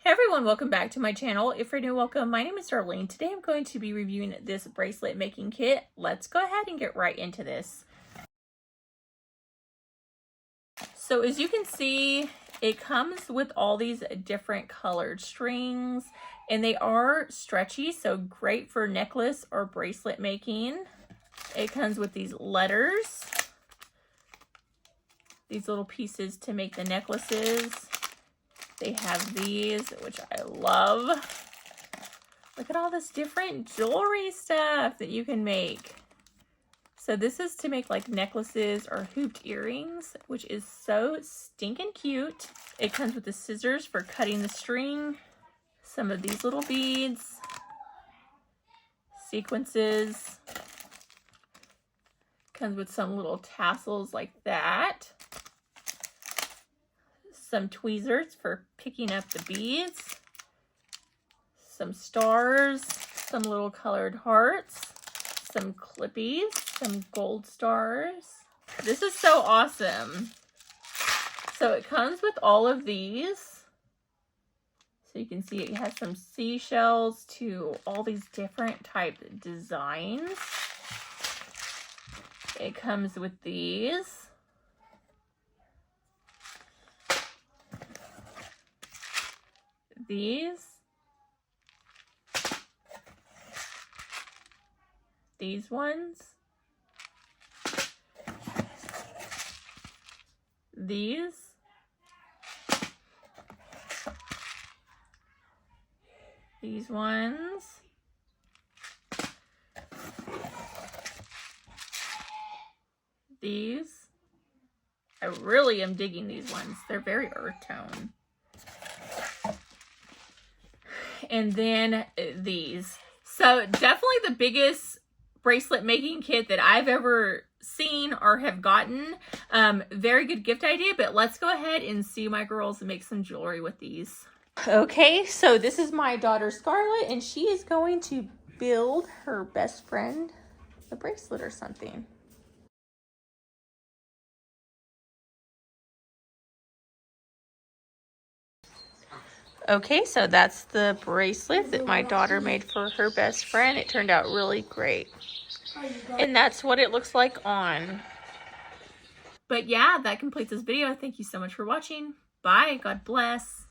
Hey everyone, welcome back to my channel. If you're new, welcome. My name is Darlene. Today I'm going to be reviewing this bracelet making kit. Let's go ahead and get right into this. So as you can see, it comes with all these different colored strings and they are stretchy, so great for necklace or bracelet making. It comes with these letters, these little pieces to make the necklaces. They have these, which I love. Look at all this different jewelry stuff that you can make. So this is to make like necklaces or hooped earrings, which is so stinking cute. It comes with the scissors for cutting the string, some of these little beads, sequences. Comes with some little tassels like that. Some tweezers for picking up the beads, some stars, some little colored hearts, some clippies, some gold stars. This is so awesome. So it comes with all of these. So you can see it has some seashells to all these different type designs. It comes with these. These ones, these ones, these. I really am digging these ones. They're very earth tone. And then these. So definitely the biggest bracelet making kit that I've ever seen or have gotten. Very good gift idea, but let's go ahead and see my girls make some jewelry with these. Okay, so this is my daughter Scarlett, and she is going to build her best friend a bracelet or something. Okay, so that's the bracelet that my daughter made for her best friend. It turned out really great. And that's what it looks like on. But yeah, that completes this video. Thank you so much for watching. Bye. God bless.